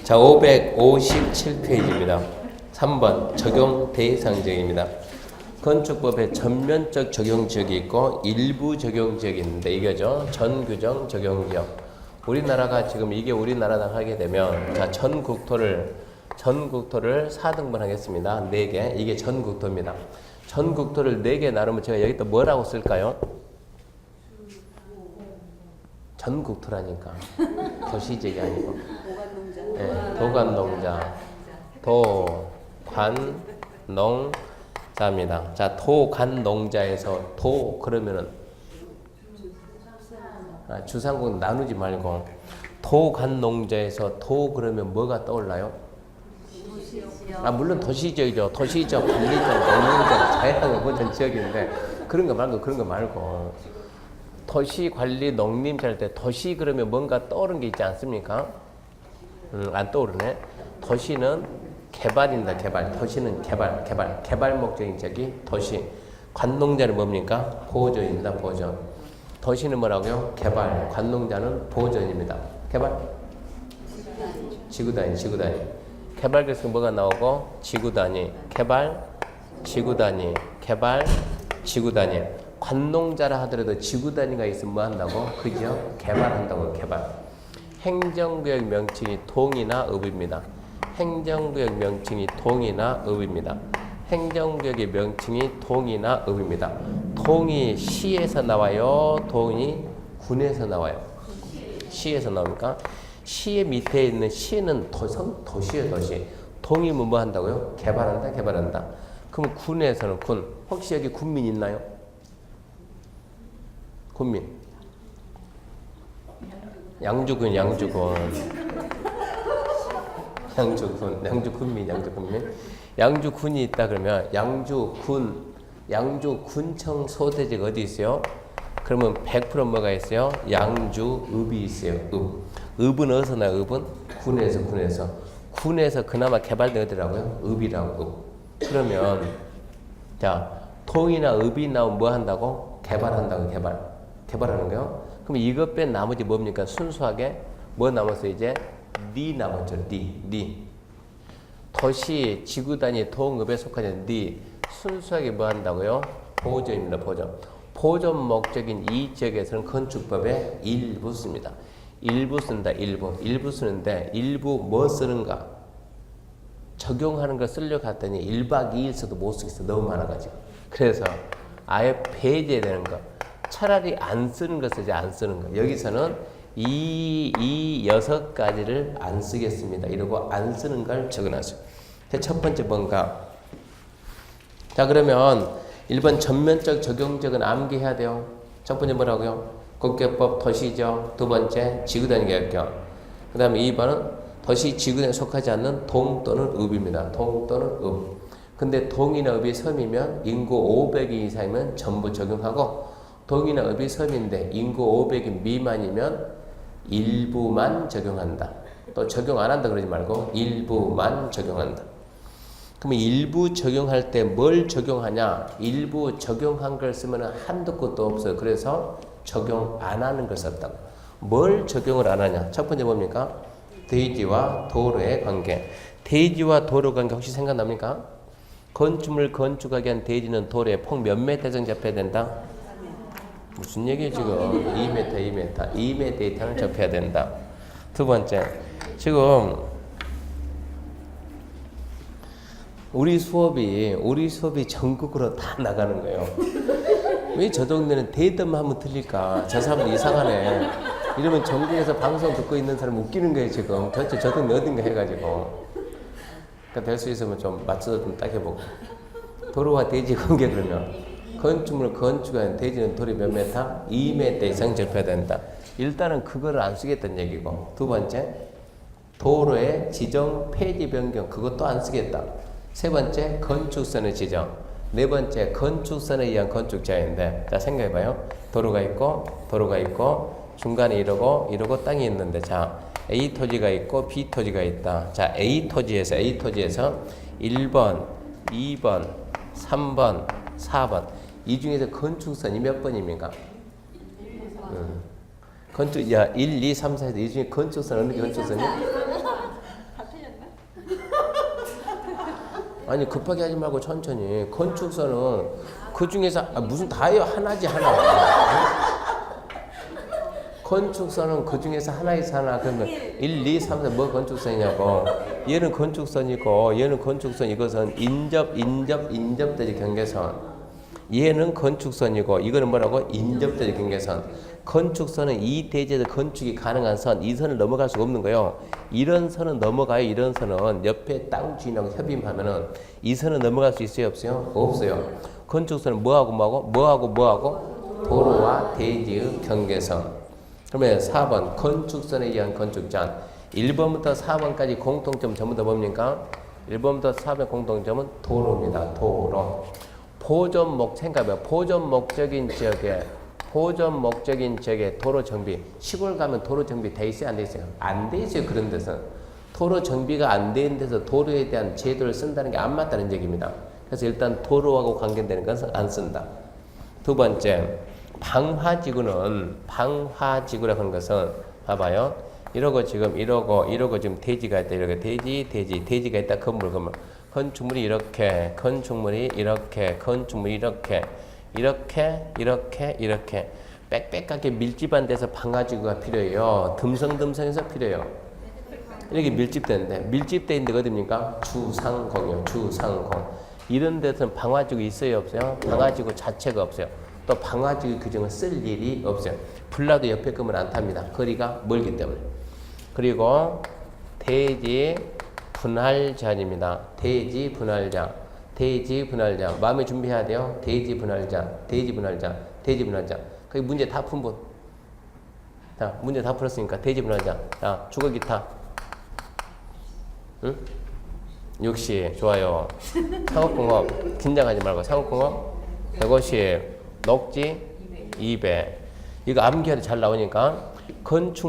자, 557페이지입니다. 3번 적용 대상지역입니다. 건축법에 전면적 적용지역이 있고 일부 적용지역이 있는데 이거죠. 전규정 적용지역. 우리나라가 지금 이게 우리나라당 하게 되면 자, 전국토를 4등분 하겠습니다. 4개. 이게 전국토입니다. 전국토를 4개 나누면 제가 여기다 뭐라고 쓸까요? 전국토라니까. 도시지역이 아니고. 네, 도관농자. 도관농자입니다. 자, 도관농자에서 도 그러면은 주상국 나누지 말고 도관농자에서 도 그러면 뭐가 떠올라요? 물론 도시지역이죠. 도시지역, 관리지역, 농림지역, 자연의 모든 지역인데 그런 거 말고 도시 관리 농림지 할 때 도시 그러면 뭔가 떠오르는 게 있지 않습니까? 안 떠오르네. 도시는 개발입니다. 개발. 도시는 개발 목적인 지역이 도시. 관농자는 뭡니까? 보존입니다. 보존. 도시는 뭐라고요? 개발. 관농자는 보존입니다. 개발? 지구단위. 개발 그래서 뭐가 나오고? 지구단위. 개발, 지구단위. 개발, 지구단위. 관농자라 하더라도 지구단위가 있으면 뭐 한다고? 그죠? 개발한다고. 개발. 행정구역 명칭이 동이나 읍입니다. 행정구역 명칭이 동이나 읍입니다. 행정구역의 명칭이 동이나 읍입니다. 동이 시에서 나와요? 동이 군에서 나와요? 시에서 나옵니까? 시의 밑에 있는 시는 도시예요, 도시. 동이면 뭐 한다고요? 개발한다. 그럼 군에서는 군. 혹시 여기 군민 있나요? 군민. 양주군. 양주군이 있다 그러면 양주군청 소대지가 어디 있어요? 그러면 100% 뭐가 있어요? 양주읍이 있어요. 읍은 어디서 나요? 읍은 군에서. 군에서 그나마 개발된 어디라고요? 읍이라고. 그러면 자, 동이나 읍이 나오면 뭐 한다고? 개발한다고. 개발하는 거요. 그럼 이것 뺀 나머지 뭡니까? 순수하게 뭐 남았어요? 이제 니 남았죠. 니. 도시, 지구단위, 동읍에 속하는 니. 순수하게 뭐 한다고요? 보존입니다. 보존 목적인 이 지역에서는 건축법에 일부 씁니다. 일부 쓴다. 일부 쓰는데 일부 뭐 쓰는가? 적용하는 걸 쓰려고 했더니 1박 2일 써도 못 쓰겠어. 너무 많아가지고. 그래서 아예 폐지되는 거. 차라리 안 쓰는 거 쓰지, 안 쓰는 거. 여기서는 이 6가지를 안 쓰겠습니다. 이러고 안 쓰는 걸 적어놨어요. 첫 번째 뭔가. 자, 그러면 1번 전면적 적용적은 암기해야 돼요. 첫 번째 뭐라고요? 국계법 도시죠. 두 번째 지구단위 계획경. 그 다음에 2번은 도시 지구단위에 속하지 않는 동 또는 읍입니다. 동 또는 읍. 근데 동이나 읍이 섬이면 인구 500인 이상이면 전부 적용하고 동이나 읍이 섬인데 인구 500인 미만이면 일부만 적용한다. 또 적용 안 한다 그러지 말고 일부만 적용한다. 그러면 일부 적용할 때 뭘 적용하냐? 일부 적용한 걸 쓰면 한도 끝도 없어요. 그래서 적용 안 하는 걸 썼다고. 뭘 적용을 안 하냐? 첫 번째 뭡니까? 대지와 도로의 관계. 대지와 도로 관계 혹시 생각납니까? 건축물 건축하기 위한 대지는 도로에 폭 몇 미터 정도 잡혀야 된다? 무슨 얘기예요 지금? 2m 이상을 접해야 된다. 두 번째, 지금 우리 수업이 전국으로 다 나가는 거예요. 왜 저 동네는 대담만 하면 틀릴까? 저 사람들 이상하네. 이러면 전국에서 방송 듣고 있는 사람 웃기는 거예요 지금. 도대체 저 동네 어딘가 해가지고. 그러니까 될 수 있으면 좀 맞춰서 좀 딱 해보고. 도로와 대지 관계 그러면 건축물 건축한 대지는 도로 몇 메타? 2m 이상 접해야 된다. 일단은 그거를 안 쓰겠다는 얘기고. 두 번째, 도로의 지정 폐지 변경 그것도 안 쓰겠다. 세 번째, 건축선의 지정. 네 번째, 건축선에 의한 건축 제한인데, 자 생각해봐요. 도로가 있고 중간에 이러고 땅이 있는데, 자 A 토지가 있고 B 토지가 있다. 자 A 토지에서 1번, 2번, 3번, 4번 이 중에서 건축선이 몇 번입니까? 건축, 야, 1, 2, 3, 4에서 이 중에 건축선 어느 게 건축선이야? 다 틀렸나? 아니, 급하게 하지 말고 천천히. 건축선은 그 중에서, 무슨 다예요? 하나지, 하나. 건축선은 그 중에서 하나에서 하나. 그러면 1, 2, 3, 4, 뭐 건축선이냐고. 얘는 건축선이고, 얘는 건축선, 이것은 인접대지 경계선. 얘는 건축선이고, 이거는 뭐라고? 인접대지 경계선. 건축선은 이 대지에서 건축이 가능한 선, 이 선을 넘어갈 수가 없는 거예요. 이런 선은 넘어가요. 이런 선은 옆에 땅 주인하고 협의하면은 이 선은 넘어갈 수 있어요? 없어요? 없어요. 건축선은 뭐하고? 도로와 대지의 경계선. 그러면 4번 건축선에 의한 건축잔. 1번부터 4번까지 공통점 전부 다 뭡니까? 1번부터 4번 공통점은 도로입니다. 도로. 보존 목적인 지역에 도로 정비. 시골 가면 도로 정비 돼 있어요? 안 돼 있어요? 안 돼 있어요. 그런 데서. 도로 정비가 안 되는 데서 도로에 대한 제도를 쓴다는 게 안 맞다는 얘기입니다. 그래서 일단 도로하고 관계되는 것은 안 쓴다. 두 번째, 방화지구라고 하는 것은 봐봐요. 이러고 지금 지금 대지가 있다. 이렇게 대지가 있다. 건물. 건축물이 이렇게, 이렇게 빽빽하게 밀집한 데서 방화지구가 필요해요. 듬성듬성해서 필요해요. 이렇게 밀집되는데, 밀집되어 있는 데가 어딥니까? 주상공이요. 주상공. 이런 데서는 방화지구 있어요? 없어요? 방화지구 자체가 없어요. 또 방화지구 규정을 쓸 일이 없어요. 불나도 옆에 거면 안 탑니다. 거리가 멀기 때문에. 그리고 대지 분할잔입니다. 대지 분할잔. 마음에 준비해야 돼요. 대지 분할잔. 거기 문제 다 푼 분. 자, 문제 다 풀었으니까 대지 분할잔. 자, 주거 기타. 응? 60. 좋아요. 상업공업. 긴장하지 말고 상업공업 150. 녹지 200. 이거 암기해도 잘 나오니까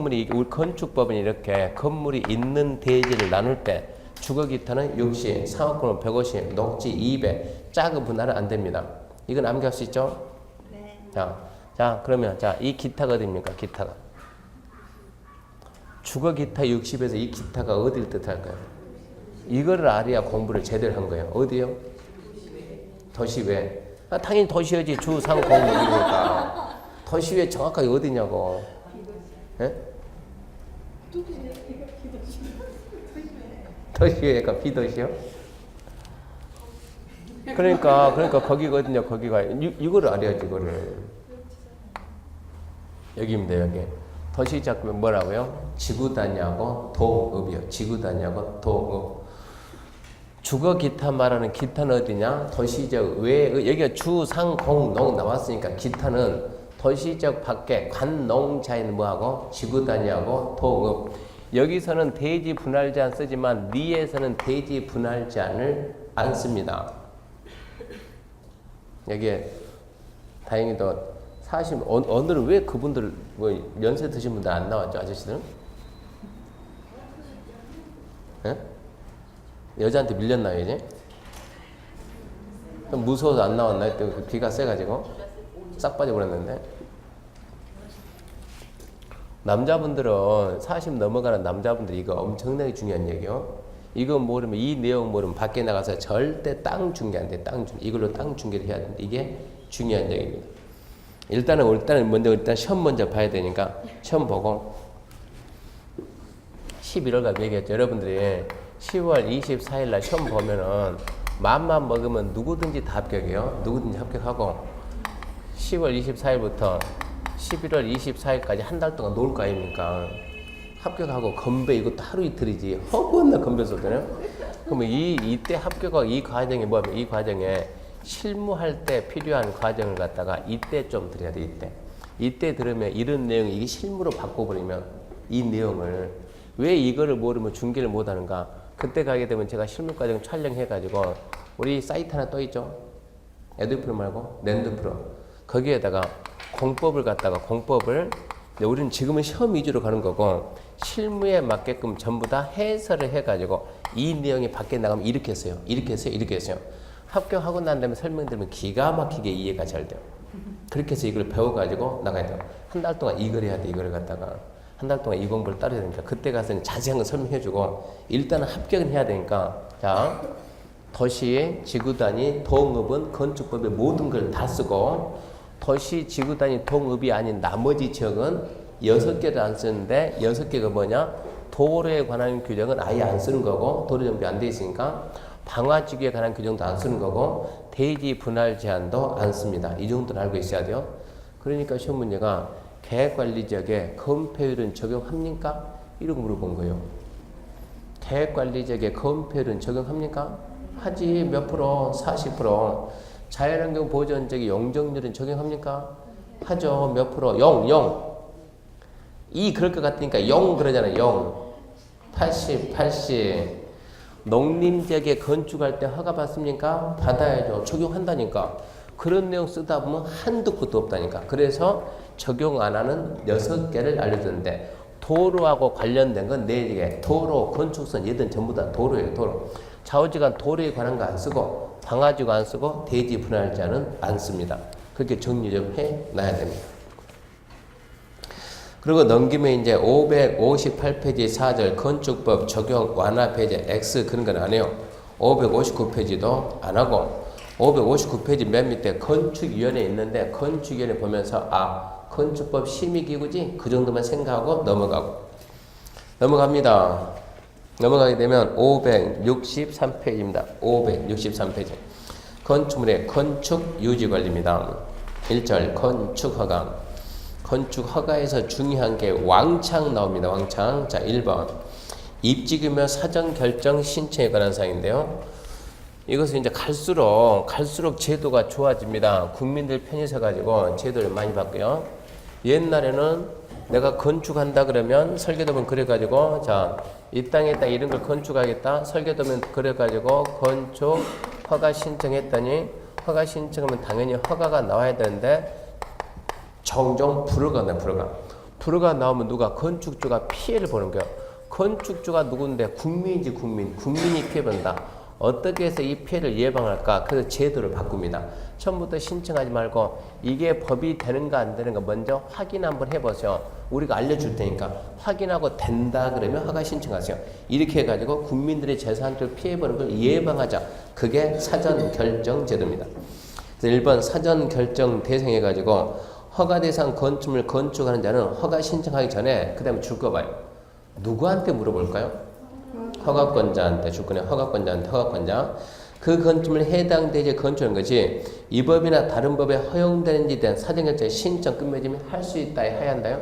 우리 건축법은 이렇게 건물이 있는 대지를 나눌 때 주거 기타는 60, 상업공업 150, 녹지 200. 작은 분할은 안 됩니다. 이건 암기할 수 있죠? 네. 자, 그러면 이 기타가 어디입니까? 기타가. 주거 기타 60에서 이 기타가 어디를 뜻할까요? 이거를 알아야 공부를 제대로 한 거예요. 어디요? 도시외. 당연히 도시여지. 주상공업이니까. 도시외 정확하게 어디냐고. 예? 도시외가 비도시요? 그러니까 거기가 어디냐. 거기가 이거를 알아야지. 이거를. 여기입니다. 여기. 도시 자꾸 뭐라고요? 지구단위하고 도읍이요. 지구단위하고 도읍. 주거 기타 말하는 기타는 어디냐? 도시적 외, 여기가 주, 상, 공, 농 나왔으니까 기타는 도시적 밖에 관농자에는 뭐하고? 지구 단위하고 도읍. 여기서는 대지 분할제한 쓰지만 리에서는 대지 분할제한을 안 씁니다. 여기에 다행히도 오늘은 왜 그분들 연세 드신 분들 안 나왔죠? 아저씨들은? 예? 여자한테 밀렸나요, 이제? 무서워서 안 나왔나요? 또 비가 세가지고? 싹 빠져버렸는데. 남자분들은 40 넘어가는 남자분들 이거 엄청나게 중요한 얘기요. 이거 모르면, 이 내용 모르면 밖에 나가서 절대 땅 중개 안 돼. 땅 중개. 이걸로 땅 중개를 해야 되는데 이게 중요한 얘기입니다. 일단 시험 먼저 봐야 되니까 시험 보고 11월까지 얘기했죠. 여러분들이 10월 24일 날 시험 보면은 맘만 먹으면 누구든지 다 합격이에요. 누구든지 합격하고 10월 24일부터 11월 24일까지 한 달 동안 놀 거 아닙니까? 합격하고 건배 이것도 하루 이틀이지. 허구한 건배 쏘잖아요. 그러면 이때 합격하고 이 과정이 뭐냐면 이 과정에 실무할 때 필요한 과정을 갖다가 이때 좀 들어야 돼. 이때 들으면 이런 내용이 이게 실무로 바꿔버리면 이 내용을 왜 이거를 모르면 중계를 못하는가? 그때 가게 되면 제가 실무 과정 촬영해가지고 우리 사이트 하나 또 있죠. 에듀프로 말고 랜드프로 거기에다가 공법을 우리는 지금은 시험 위주로 가는 거고 실무에 맞게끔 전부 다 해설을 해가지고 이 내용이 밖에 나가면 이렇게 했어요. 합격하고 난 다음에 설명드리면 기가 막히게 이해가 잘 돼요. 그렇게 해서 이걸 배워가지고 나가야 돼요. 한 달 동안 이걸 해야 돼. 이걸 갖다가 한 달 동안 이 공부를 따라야 되니까 그때 가서 자세한 거 설명해주고 일단은 합격은 해야 되니까 자 도시, 지구단위, 동읍은 건축법의 모든 걸 다 쓰고 도시, 지구단위, 동읍이 아닌 나머지 지역은 6개를 안 쓰는데 6개가 뭐냐? 도로에 관한 규정은 아예 안 쓰는 거고 도로 정비 안 돼 있으니까 방화지구에 관한 규정도 안 쓰는 거고 대지 분할 제한도 안 씁니다. 이 정도는 알고 있어야 돼요. 그러니까 시험 문제가 계획관리지역에 건폐율은 적용합니까? 이런 거 물어본 거예요. 계획관리지역에 건폐율은 적용합니까? 하지. 몇 프로? 40%. 자연환경 보전지역의 용적률은 적용합니까? 하죠. 몇 프로? 0. 이 그럴 것 같으니까 0 그러잖아요. 0. 80. 농림지역에 건축할 때 허가 받습니까? 받아야죠. 적용한다니까. 그런 내용 쓰다 보면 한두 끝도 없다니까. 그래서 적용 안 하는 6개를 알려주는데 도로하고 관련된 건 4개. 도로, 건축선, 얘들 전부 다 도로예요. 도로. 좌우지간 도로에 관한 거 안 쓰고 방화지구 안 쓰고 대지 분할자는 안 씁니다. 그렇게 정리 좀 해놔야 됩니다. 그리고 넘기면 이제 558페이지 4절 건축법 적용 완화 폐지 X 그런 건 안 해요. 559페이지도 안 하고 559페이지 맨 밑에 건축위원회 있는데 건축위원회 보면서 건축법 심의기구지 그 정도만 생각하고 넘어갑니다. 넘어가게 되면 563페이지입니다. 563페이지 건축물의 건축유지관리입니다. 1절 건축허가 건축허가에서 중요한 게 왕창 나옵니다. 왕창. 자 1번 입지규모 사전결정 신청에 관한 사항인데요. 이것은 이제 갈수록 제도가 좋아집니다. 국민들 편히 서가지고 제도를 많이 바뀌어요. 옛날에는 내가 건축한다 그러면 설계도면 그래가지고 자 이 땅에 딱 이런 걸 건축하겠다 설계도면 그래가지고 건축 허가 신청했더니 허가 신청하면 당연히 허가가 나와야 되는데 종종 불허가 나오면 누가 건축주가 피해를 보는 거예요. 건축주가 누군데 국민이지 국민이 피해본다. 어떻게 해서 이 피해를 예방할까? 그래서 제도를 바꿉니다. 처음부터 신청하지 말고 이게 법이 되는가 안 되는가 먼저 확인 한번 해보세요. 우리가 알려줄 테니까 확인하고 된다 그러면 허가 신청하세요. 이렇게 해가지고 국민들의 재산을 피해보는 걸 예방하자. 그게 사전결정 제도입니다. 그래서 1번 사전결정 대상해가지고 허가 대상 건축물 건축하는 자는 허가 신청하기 전에 그 다음에 줄 거 봐요. 누구한테 물어볼까요? 허가권자한테 줄 거네. 허가권자. 그 건축물에 해당되지 건축하는 것이 이 법이나 다른 법에 허용되는지 대한 사전결정 신청 끝맺으면 할 수 있다 해야 한다요?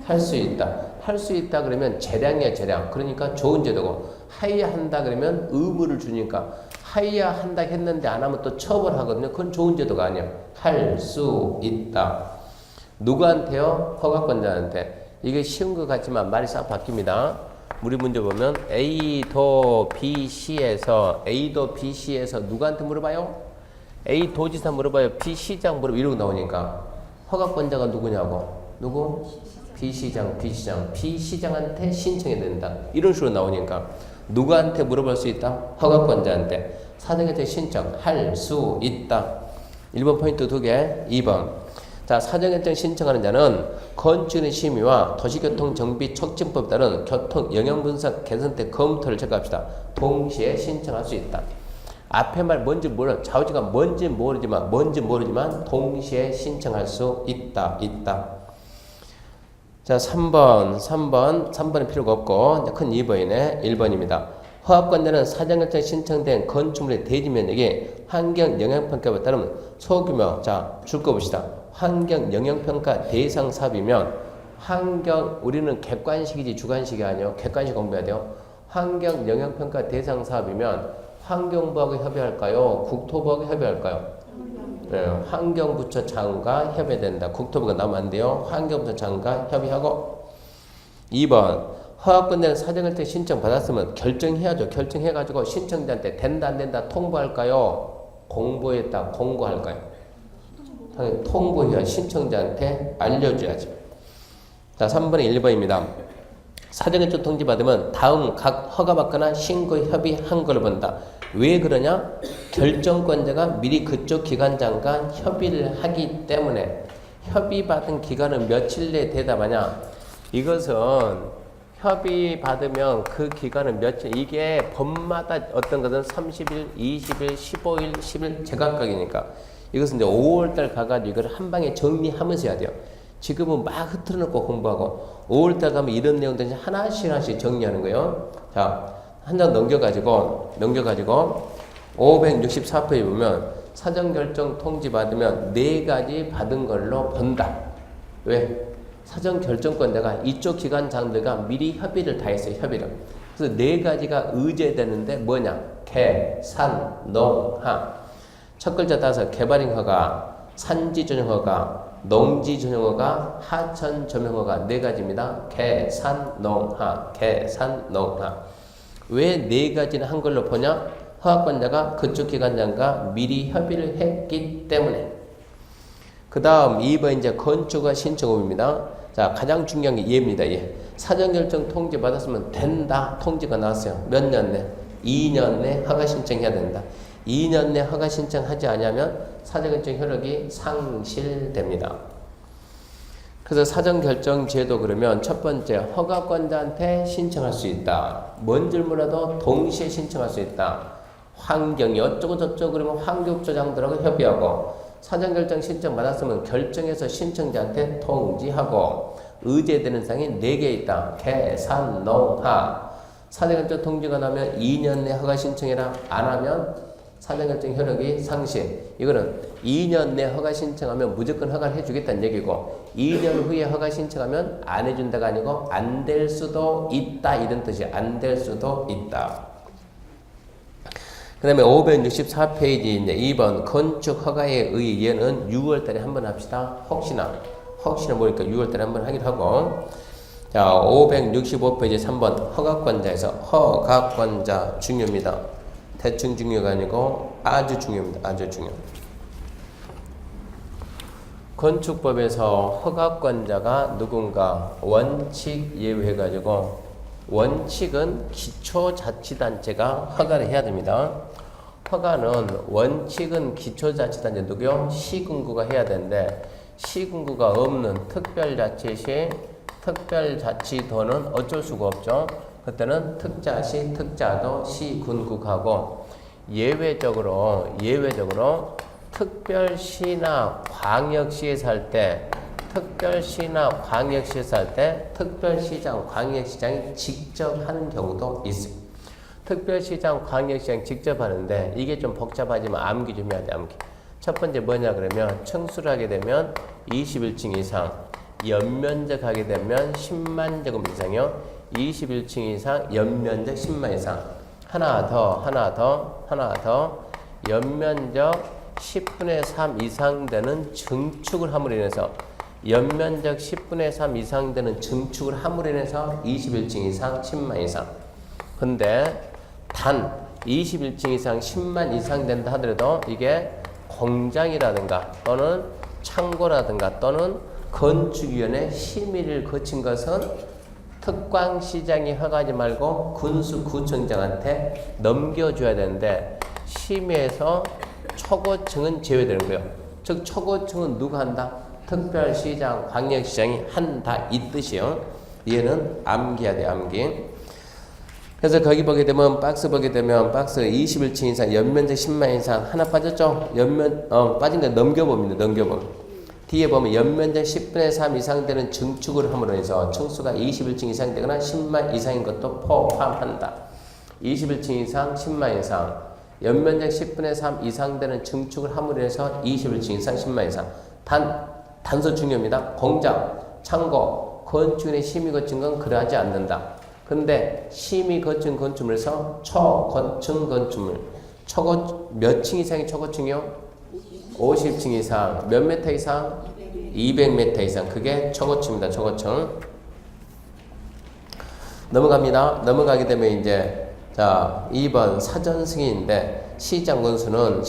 할 수 있다 그러면 재량이야 재량. 그러니까 좋은 제도고 하여야 한다 그러면 의무를 주니까 하여야 한다 했는데 안 하면 또 처벌하거든요. 그건 좋은 제도가 아니야. 할 수 있다. 누구한테요? 허가권자한테. 이게 쉬운 것 같지만 말이 싹 바뀝니다. 우리 문제 보면 A도 BC에서 누구한테 물어봐요? A 도지사 물어봐요. B 시장 물어봐요. 이러고 나오니까 허가권자가 누구냐고. 누구? B 시장한테 신청해야 된다. 이런 식으로 나오니까 누구한테 물어볼 수 있다? 허가권자한테. 사전결정 신청할 수 있다. 1번 포인트 2개. 2번 자, 사전결정 신청하는 자는 건축의 심의와 도시교통정비 촉진법에 따른 교통 영향분석 개선대 검토를 체크합시다. 동시에 신청할 수 있다. 앞에 말 뭔지 몰라. 좌우지가 뭔지 모르지만 동시에 신청할 수 있다. 자, 3번은 필요가 없고 큰 2번이네. 1번입니다. 허가권자는 사전결정 신청된 건축물의 대지 면적이 환경 영향평가에 따르면 소규모 자, 줄 거 봅시다. 환경 영향평가 대상 사업이면 우리는 객관식이지 주관식이 아니에요. 객관식 공부해야 돼요. 환경 영향평가 대상 사업이면 환경부하고 협의할까요? 국토부하고 협의할까요? 네, 환경부처 장과 협의된다. 국토부가 나오면 안 돼요. 환경부처 장과 협의하고 2번 허가권자는 사전결정 신청 받았으면 결정해야죠. 결정해가지고 신청자한테 된다 안 된다 통보할까요? 공고할까요? 당연히 통보해야 신청자한테 알려줘야지. 자, 3번에 1번입니다. 사전결정 통지 받으면 다음 각 허가받거나 신고 협의한 걸 본다. 왜 그러냐? 결정권자가 미리 그쪽 기관장과 협의를 하기 때문에 협의받은 기간은 며칠 내에 대답하냐? 이것은 협의받으면 그 기간은 며칠, 이게 법마다 어떤 것은 30일, 20일, 15일, 10일 제각각이니까 이것은 이제 5월달 가가지고 이걸 한 방에 정리하면서 해야 돼요. 지금은 막 흐트러놓고 공부하고 5월달 가면 이런 내용들 하나씩 하나씩 정리하는 거예요. 자, 한 장 넘겨가지고 564페이지 보면 사전결정 통지 받으면 4가지 받은 걸로 본다. 왜? 사전결정권자가 이쪽 기관장들과 미리 협의를 다 했어요. 협의를. 그래서 4가지가 의제되는데 뭐냐? 개, 산, 농, 하. 첫 글자 따서 개발인 허가, 산지 전용 허가, 농지 전용 허가, 하천 전용 허가 4가지입니다. 개, 산, 농, 하. 개, 산, 농, 하. 왜 4가지는 한 걸로 보냐? 허가권자가 그쪽 기관장과 미리 협의를 했기 때문에. 그 다음 2번 이제 건축허가 신청업입니다. 자, 가장 중요한 게 얘입니다. 얘. 사전결정 통지 받았으면 된다. 통지가 나왔어요. 몇 년 내? 2년 내 허가 신청해야 된다. 2년 내 허가 신청하지 않으면 사전결정 효력이 상실됩니다. 그래서 사전결정 제도 그러면 첫 번째 허가권자한테 신청할 수 있다. 뭔 질문이라도 동시에 신청할 수 있다. 환경이 어쩌고 저쩌고 그러면 환경조장들하고 협의하고 사전결정 신청 받았으면 결정해서 신청자한테 통지하고 의제되는 사항이 4개 있다. 개, 산, 농, 하. 사전결정 통지가 나면 2년 내 허가 신청해라. 안 하면 사전결정 효력이 상실. 이거는 2년 내 허가 신청하면 무조건 허가를 해주겠다는 얘기고 2년 후에 허가 신청하면 안 해준다가 아니고 안 될 수도 있다 이런 뜻이 안 될 수도 있다. 그 다음에 564페이지 이제 2번 건축 허가에 의해 얘는 6월달에 한번 합시다. 혹시나 모르니까 6월달에 한번 하기로 하고 자 565페이지 3번 허가권자에서 허가권자 중요합니다. 대충 중요가 아니고 아주 중요합니다. 아주 중요. 건축법에서 허가권자가 누군가 원칙 예외해가지고 원칙은 기초자치단체가 허가를 해야 됩니다. 허가는 원칙은 기초자치단체 누구요? 시군구가 해야 되는데 시군구가 없는 특별자치 시 특별자치도는 어쩔 수가 없죠. 그때는 특자시 특자도 시군구하고 예외적으로 특별시나 광역시에서 할 때 특별시장, 광역시장이 직접 하는 경우도 있어요. 특별시장, 광역시장 직접 하는데 이게 좀 복잡하지만 암기 좀 해야 돼. 암기. 첫 번째 뭐냐 그러면 청수를 하게 되면 21층 이상, 연면적 하게 되면 10만 제곱 이상이요. 21층 이상, 연면적 10만 이상. 하나 더 연면적 10분의 3 이상 되는 증축을 함으로 인해서 연면적 10분의 3 이상 되는 증축을 함으로 인해서 21층 이상 10만 이상. 근데 단 21층 이상 10만 이상 된다 하더라도 이게 공장이라든가 또는 창고라든가 또는 건축위원회 심의를 거친 것은 특광시장이 허가하지 말고 군수구청장한테 넘겨줘야 되는데 심의에서 초고층은 제외되는 거예요. 즉 초고층은 누가 한다? 특별시장, 광역시장이 한다 이 뜻이요. 얘는 암기해야 돼. 암기. 그래서 거기 보게 되면 박스 21층 이상 연면적 10만 이상 하나 빠졌죠? 빠진 거 넘겨봅니다. 뒤에 보면 연면적 10분의 3 이상 되는 증축을 함으로 해서 층수가 21층 이상 되거나 10만 이상인 것도 포함한다. 21층 이상 10만 이상 연면적 10분의 3 이상 되는 증축을 함으로 해서 21층 이상 10만 이상. 단서 중요합니다. 공장, 창고, 건축인의 심의 거친 건 그러하지 않는다. 근데 심의 거친 건축물에서 초고층 건축물, 몇 층 이상이 초고층이요? 50층 이상, 몇 메타 이상? 200m 이상. 그게 초고층입니다. 초고층. 넘어가게 되면 이제 자 2번 사전 승인인데 시장 건수는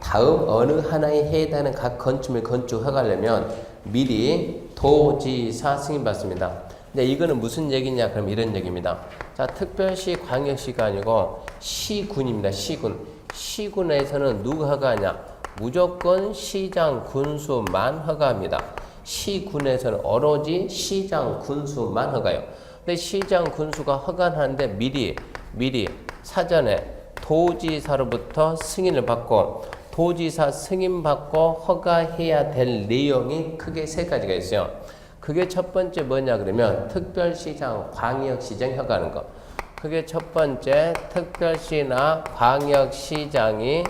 다음 어느 하나에 해당하는 각 건축물 건축 허가려면 미리 도지사 승인 받습니다. 근데 이거는 무슨 얘기냐? 그럼 이런 얘기입니다. 자, 특별시, 광역시가 아니고 시군입니다. 시군. 시군에서는 누가 허가하냐? 무조건 시장 군수만 허가합니다. 시군에서는 오로지 시장 군수만 허가요. 근데 시장 군수가 허가하는데 미리 사전에 도지사로부터 승인을 받고 도지사 승인 받고 허가해야 될 내용이 크게 세 가지가 있어요. 그게 첫 번째 뭐냐 그러면 특별시장, 광역시장 허가하는 거. 그게 첫 번째 특별시나 광역시장이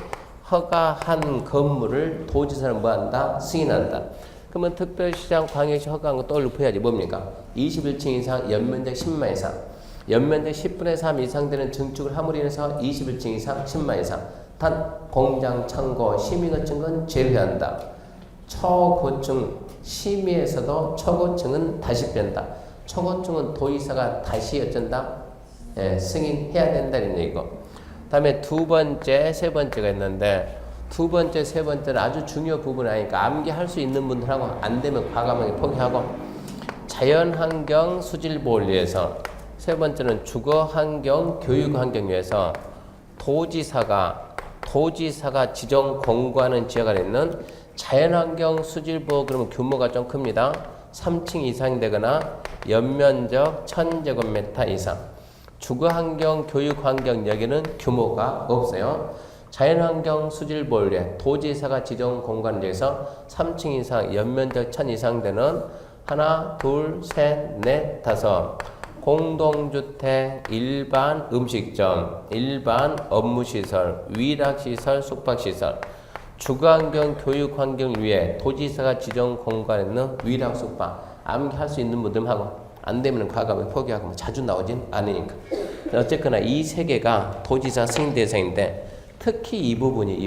허가한 건물을 도지사는 뭐한다? 승인한다. 그러면 특별시장, 광역시 허가한 거 떠올려야지 뭡니까? 21층 이상, 연면적 10만 이상. 연면적 10분의 3 이상 되는 증축을 함으로 인해서 21층 이상, 10만 이상. 단 공장, 창고, 심의 같은 건 제외해야 한다. 초고층, 심의에서도 초고층은 다시 뺀다. 초고층은 도지사가 다시 어쩐다? 승인해야 된다는 얘기고. 다음에 두 번째, 세 번째가 있는데 두 번째, 세 번째는 아주 중요 부분이 아니니까 암기할 수 있는 분들하고 안 되면 과감하게 포기하고 자연환경 수질보호를 위해서 세 번째는 주거환경, 교육환경 위해서 도지사가 지정 공고하는 지역 안에 있는 자연환경 수질보호 그러면 규모가 좀 큽니다. 3층 이상이 되거나 연면적 1000제곱미터 이상. 주거환경, 교육환경 여기는 규모가 없어요. 자연환경 수질보호를 위해 도지사가 지정 공간을 위해서 3층 이상, 연면적 1000 이상 되는 하나, 둘, 셋, 넷, 다섯 공동주택, 일반 음식점, 일반 업무시설, 위락시설, 숙박시설 주거환경, 교육환경을 위해 도지사가 지정 공간에 있는 위락, 숙박 암기할 수 있는 분들 하고 안 되면 과감하게 포기하고 뭐 자주 나오진 않으니까. 어쨌거나 이 세 개가 도지사 승인 대상인데 특히 이 부분이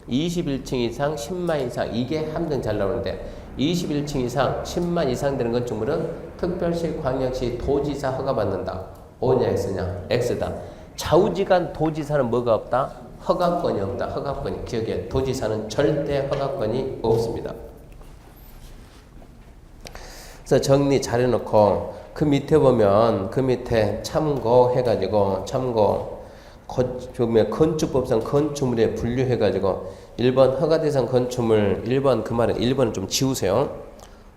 21층 이상 10만 이상 이게 함정 잘 나오는데 21층 이상 10만 이상 되는 건축물은 특별시 광역시 도지사 허가받는다. O냐 X냐? X다. 좌우지간 도지사는 뭐가 없다? 허가권이 없다. 허가권이. 기억해. 도지사는 절대 허가권이 없습니다. 그래서 정리 잘 해놓고 그 밑에 보면 그 밑에 참고해가지고 건축법상 건축물에 분류해가지고 1번 허가대상 건축물 1번 그 말은 1번은 좀 지우세요.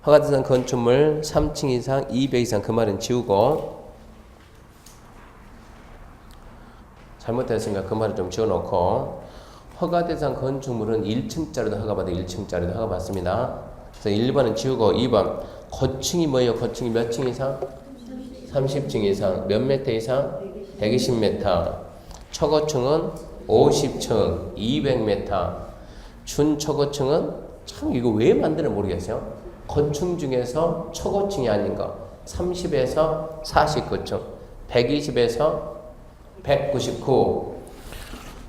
허가대상 건축물 3층 이상 200 이상 그 말은 지우고 잘못했으니까 그 말을 좀 지워놓고 허가대상 건축물은 1층짜리도 허가받아 1층짜리도 허가받습니다. 그래서 1번은 지우고 2번 고층이 뭐예요? 고층이 몇 층 이상? 30층 이상. 몇 메터 이상? 120m. 초고층은 50층, 200m. 준초고층은 참 이거 왜 만드는 모르겠어요. 고층 중에서 초고층이 아닌 거. 30에서 49층, 120에서 199.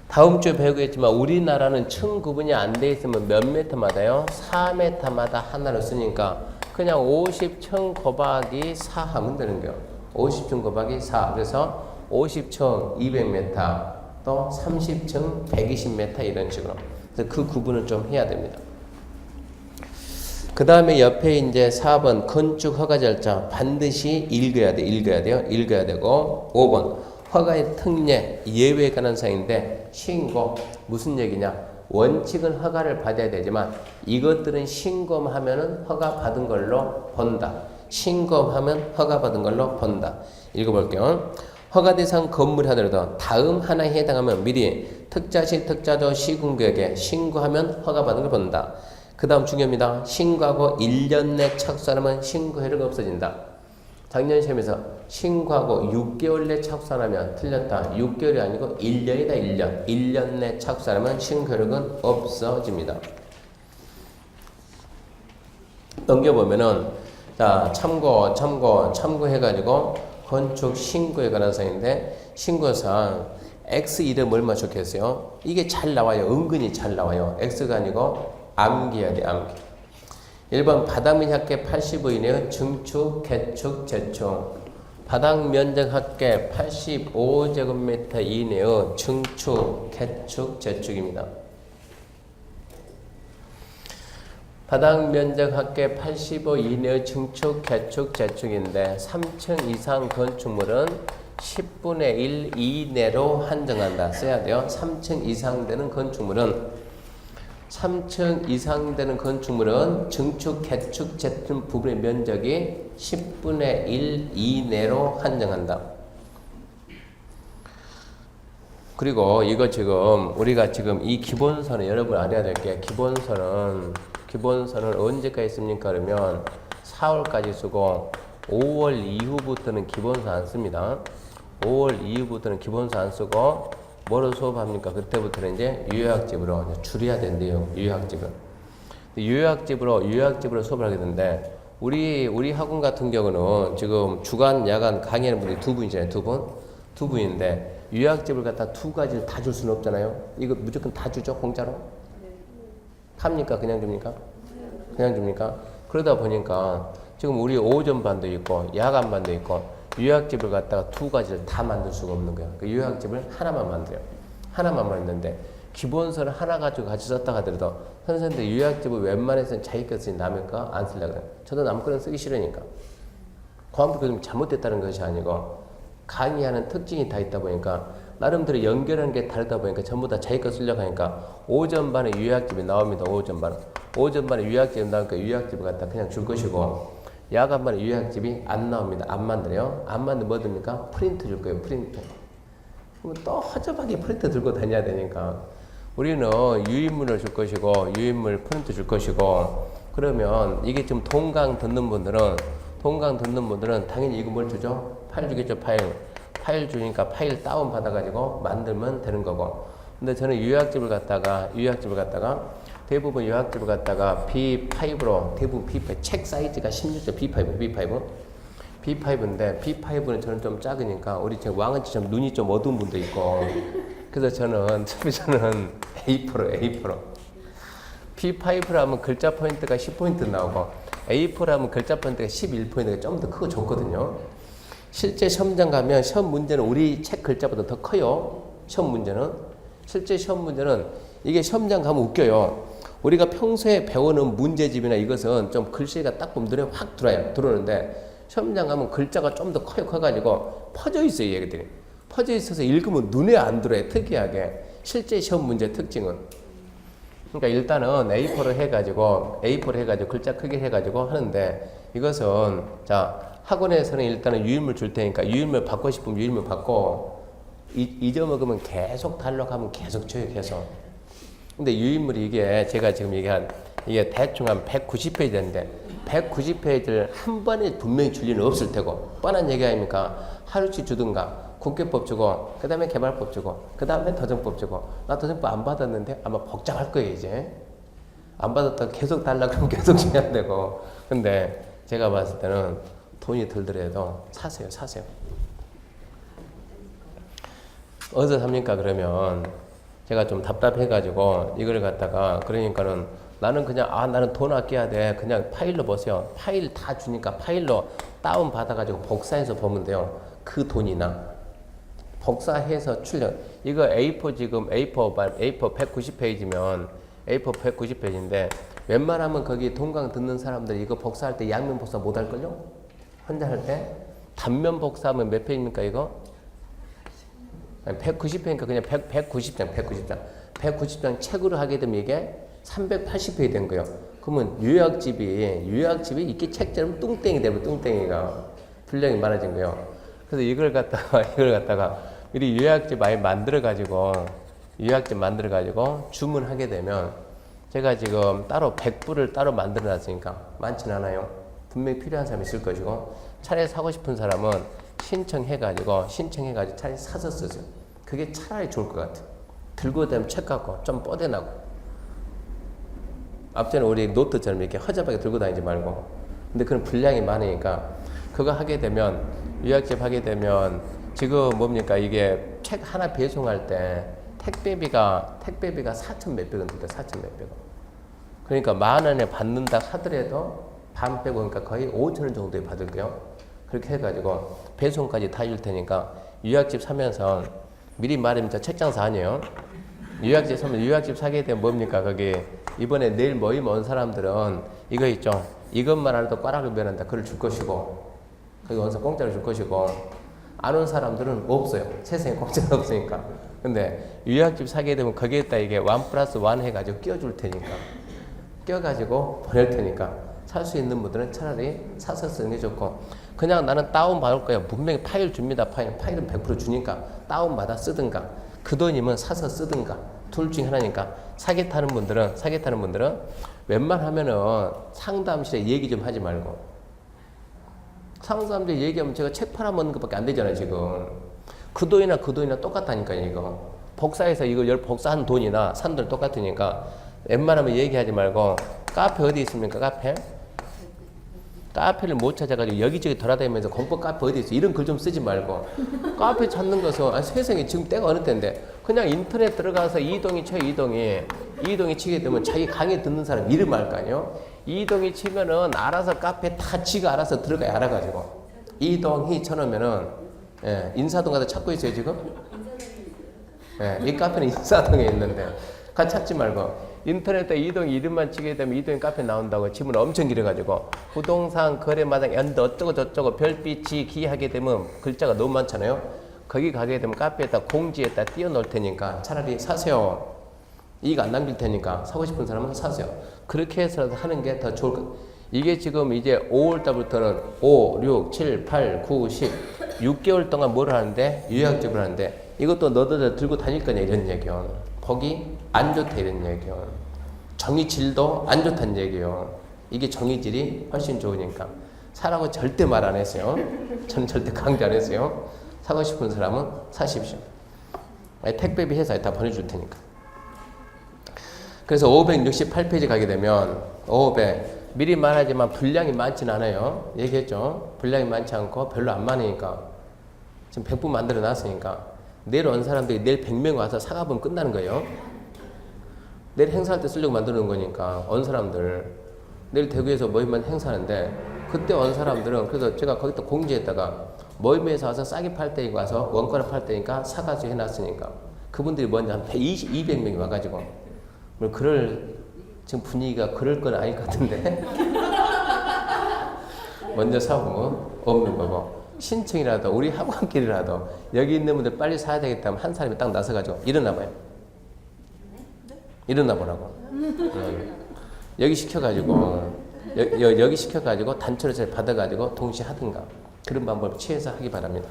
다음 주에 배우겠지만 우리나라는 층 구분이 안 돼 있으면 몇 메터마다요? 4m마다 하나를 쓰니까 그냥 50층 곱하기 4 하면 되는 거예요. 50층 곱하기 4. 그래서 50층 200m 또 30층 120m 이런 식으로. 그래서 그 구분을 좀 해야 됩니다. 그 다음에 옆에 이제 4번 건축 허가 절차 반드시 읽어야 되고 5번 허가의 특례, 예외에 관한 사항인데 신고 무슨 얘기냐? 원칙은 허가를 받아야 되지만 이것들은 신고하면은 허가 받은 걸로 본다. 신고하면 허가 받은 걸로 본다. 읽어볼게요. 허가 대상 건물이 하더라도 다음 하나에 해당하면 미리 특자시 특자조 시군구역에 신고하면 허가 받은 걸 본다. 그 다음 중요합니다. 신고하고 1년 내 착수하면 신고 효력이 없어진다. 작년 시험에서 신고하고 6개월 내 착수하면 틀렸다. 6개월이 아니고 1년이다. 1년. 1년 내 착수하면 신고 효력은 없어집니다. 넘겨보면은 자 참고해가지고 건축 신고에 관한 사항인데 신고상 X 이름 얼마 적혔어요? 이게 잘 나와요. 은근히 잘 나와요. X가 아니고 암기해야 돼. 암기. 1번 바닥 및 합계 85 이내의 증축, 개축, 재축. 바닥 면적 합계 85제곱미터 이내의 증축, 개축, 재축입니다. 바닥 면적 합계 85 이내의 증축, 개축, 재축인데 3층 이상 건축물은 10분의 1 이내로 한정한다. 써야 돼요. 3층 이상 되는 건축물은 3층 이상 되는 건축물은 증축, 개축, 재튼 부분의 면적이 10분의 1 이내로 한정한다. 그리고 이거 지금 우리가 지금 이 기본선은 여러분 알아야 될 게 기본선은 언제까지 씁니까? 그러면 4월까지 쓰고 5월 이후부터는 기본선 안 씁니다. 5월 이후부터는 기본선 안 쓰고 뭐로 수업합니까? 그때부터는 이제 유효학집으로 줄여야 된대요. 유효학집으로 수업을 하게 되는데 우리 학원 같은 경우는 지금 주간, 야간 강의하는 분이 두 분이잖아요. 두 분인데 유효학집을 갖다 두 가지를 다 줄 수는 없잖아요. 이거 무조건 다 주죠? 공짜로? 합니까? 그냥 줍니까? 그냥 줍니까? 그러다 보니까 지금 우리 오전 반도 있고 야간 반도 있고 유효학집을 갖다가 두 가지를 다 만들 수가 없는 거야. 그 유효학집을 하나만 만들어요. 하나만 만드는데 기본서를 하나 가지고 같이 썼다 하더라도 선생님들 유효학집을 웬만해서는 자기 거 쓰니 남의 거 안 쓰려고 그래요. 저도 남 거는 쓰기 싫으니까. 그만큼 좀 잘못됐다는 것이 아니고 강의하는 특징이 다 있다 보니까 나름대로 연결하는 게 다르다 보니까 전부 다 자기 거 쓰려고 하니까 오전 반에 유효학집이 나옵니다. 오전 반에 유효학집이 나오니까 유효학집을 갖다 그냥 줄 것이고 야간 반에 유효학집이 안 나옵니다. 안 만들어요. 안 만들면 뭐 듭니까? 프린트 줄 거예요. 프린트. 그럼 또 허접하게 프린트 들고 다녀야 되니까 우리는 유인물을 줄 것이고 유인물 프린트 줄 것이고 그러면 이게 좀 동강 듣는 분들은 당연히 이거 뭘 주죠? 파일 주겠죠. 파일 주니까 파일 다운 받아가지고 만들면 되는 거고 근데 저는 유효학집을 갖다가 대부분 유효학집을 갖다가 B5로 대부분 B5 책 사이즈가 16점 B5인데 B5는 저는 좀 작으니까 우리 지금 왕은지처럼 눈이 좀 어두운 분도 있고 그래서 저는 A4로 B5로 하면 글자 포인트가 10포인트 나오고 A4로 하면 글자 포인트가 11포인트가 좀 더 크고 좋거든요. 실제 시험장 가면 시험 문제는 우리 책 글자보다 더 커요. 실제 시험 문제는 이게 시험장 가면 웃겨요. 우리가 평소에 배우는 문제집이나 이것은 좀 글씨가 딱 보면 눈에 확 들어오는데 시험장 가면 글자가 좀 더 커가지고 퍼져 있어요. 얘기들이 퍼져 있어서 읽으면 눈에 안 들어요. 특이하게 실제 시험 문제 특징은 그러니까 일단은 A4로 해가지고 글자 크게 해가지고 하는데 이것은 자 학원에서는 일단은 유인물 줄 테니까 유인물 받고 싶으면 유인물 받고 잊어먹으면 계속 달라고 하면 계속 줘요. 계속. 근데 유인물이 이게 제가 지금 얘기한 이게 대충 한 190페이지인데 190페이지를 한 번에 분명히 줄 리는 없을 테고 뻔한 얘기 아닙니까? 하루씩 주든가 국회법 주고 그 다음에 개발법 주고 그 다음에 도정법 주고 나 도정법 안 받았는데 아마 복잡할 거예요. 이제 안 받았다가 계속 달라고 하면 계속 줘야 되고 근데 제가 봤을 때는 돈이 들더라도 사세요. 어디서 삽니까? 그러면 제가 좀 답답해가지고 이걸 갖다가 그러니까는 나는 그냥 나는 돈 아껴야 돼. 그냥 파일로 보세요. 파일 다 주니까 파일로 다운 받아가지고 복사해서 보면 돼요. 그 돈이나 복사해서 출력. 이거 A4 지금 A4 190페이지면 A4 190페이지인데 웬만하면 거기 동강 듣는 사람들 이거 복사할 때 양면 복사 못 할걸요? 혼자 할 때? 단면 복사하면 몇 페이지입니까 이거? 190페이지니까 그냥 190장 책으로 하게 되면 이게 380페이지 된 거예요. 그러면 유효학집이 이게 책처럼 뚱땡이 되면 뚱땡이가 분량이 많아진 거예요. 그래서 이걸 갖다가 우리 유효학집 많이 만들어가지고 주문하게 되면 제가 지금 따로 100부를 따로 만들어 놨으니까 많진 않아요. 분명히 필요한 사람이 있을 것이고 차라리 사고 싶은 사람은 신청해가지고 차라리 사서 쓰세요. 그게 차라리 좋을 것 같아요. 들고 다니면 책 갖고 좀 뻗어나고 앞전에 우리 노트처럼 이렇게 허접하게 들고 다니지 말고 근데 그런 분량이 많으니까 그거 하게 되면 유학집 하게 되면 지금 뭡니까 이게 책 하나 배송할 때 택배비가 4천 몇백 원 든다. 4천 몇백 원. 그러니까 10,000원에 받는다 하더라도 반 빼고 그러니까 거의 5,000원 정도에 받을게요. 그렇게 해가지고 배송까지 다 줄 테니까 유학집 사면서 미리 말하면 저 책장사 아니에요. 유학집 사면 유학집 사게 되면 뭡니까 거기 이번에 내일 모임 온 사람들은 이거 있죠. 이것만 알아도 꽈락을 면한다. 그걸 줄 것이고 거기 원서 공짜로 줄 것이고 안 온 사람들은 없어요. 세상에 공짜가 없으니까. 근데 유약집 사게 되면 거기에다 이게 1+1 해가지고 끼워줄 테니까. 끼워가지고 보낼 테니까 살 수 있는 분들은 차라리 사서 쓰는 게 좋고, 그냥 나는 다운 받을 거예요. 분명히 파일 줍니다. 파일은 100% 주니까 다운 받아 쓰든가, 그 돈이면 사서 쓰든가, 둘 중에 하나니까. 사기 타는 분들은 웬만하면은 상담실에 얘기 좀 하지 말고, 상담실에 얘기하면 제가 책 팔아먹는 것밖에 안 되잖아요. 지금 그 돈이나 똑같다니까요. 이거 복사해서 이걸 복사한 돈이나 산 돈 똑같으니까 웬만하면 얘기하지 말고, 카페 어디 있습니까? 카페를 못 찾아가지고 여기저기 돌아다니면서 공법 카페 어디 있어? 이런 글 좀 쓰지 말고, 카페 찾는 것은 세상에 지금 때가 어느 때인데 그냥 인터넷 들어가서 이동이 치게 되면 자기 강의 듣는 사람 이름 알 거 아니에요? 이동이 치면은 알아서 카페 다 지가 알아서 들어가야 알아가지고, 이동희 쳐놓으면은 인사동 가서 찾고 있어요 지금? 이 카페는 인사동에 있는데 같이 찾지 말고, 인터넷에 이동이 이름만 치게 되면 이동이 카페 나온다고 지문 엄청 길어가지고, 부동산 거래마당 연도 어쩌고 저쩌고 별빛이 기하게 되면 글자가 너무 많잖아요. 거기 가게 되면 카페에다 공지에다 띄워놓을 테니까 차라리 사세요. 이익 안 남길 테니까 사고 싶은 사람은 사세요. 그렇게 해서 하는 게 더 좋을 것. 이게 지금 이제 5월달부터는 5, 6, 7, 8, 9, 10 6개월 동안 뭘 하는데? 유약집을 하는데, 이것도 너도 들고 다닐 거냐 이런 얘기요. 복이 안 좋다 이런 얘기요. 정의질도 안 좋다는 얘기요. 이게 정의질이 훨씬 좋으니까 사라고 절대 말 안 했어요. 저는 절대 강조 안 했어요. 사고 싶은 사람은 사십시오. 택배비 회사에 다 보내줄 테니까. 그래서 568페이지 가게 되면 500 미리 말하지만 분량이 많지는 않아요. 얘기했죠. 분량이 많지 않고 별로 안 많으니까 지금 100분 만들어 놨으니까 내일 온 사람들이 내일 100명 와서 사가보면 끝나는 거예요. 내일 행사할 때 쓰려고 만들어 놓은 거니까 온 사람들 내일 대구에서 모임만 행사하는데 그때 온 사람들은, 그래서 제가 거기다 공지했다가 모임에서 와서 싸게 팔 때 와서 원가를 팔 때니까 사가지고 해놨으니까 그분들이 먼저 한 200명이 와가지고, 뭐 그럴 지금 분위기가 그럴 건 아닐 것 같은데 먼저 사고 없는 거고, 신청이라도 우리 학원끼리라도 여기 있는 분들 빨리 사야 되겠다면 한 사람이 딱 나서가지고 일어나 봐요. 일어나 보라고. 여기 시켜가지고 여기 시켜가지고 단체로 잘 받아가지고 동시에 하든가, 그런 방법을 취해서 하기 바랍니다.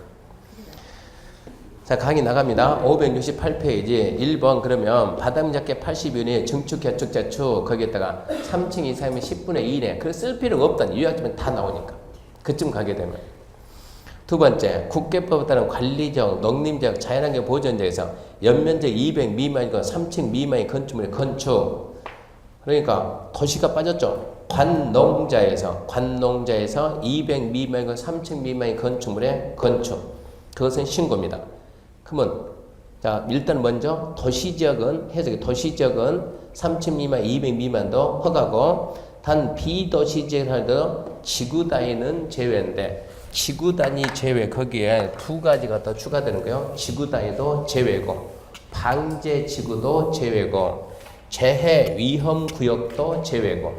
자, 강의 나갑니다. 568페이지 1번. 그러면 바닥잡게 80윤이 증축, 개축, 재축 거기에다가 3층 이상이면 10분의 2네. 그래 쓸 필요가 없다니. 유약집은 다 나오니까. 그쯤 가게 되면. 두 번째, 국계법에 따른 관리적, 농림적, 자연환경 보전제에서 연면적 200 미만이고 3층 미만의 건축물의 건축. 그러니까 도시가 빠졌죠. 관농자에서 200 미만이고 3층 미만의 건축물의 건축. 그것은 신고입니다. 그러면 자, 일단 먼저 도시지역은 해석이, 도시지역은 3층 미만, 200 미만도 허가고, 단 비도시지역에도 지구 단위는 제외인데, 지구 단위 제외, 거기에 두 가지가 더 추가되는 거예요. 지구 단위도 제외고, 방제 지구도 제외고, 재해 위험 구역도 제외고,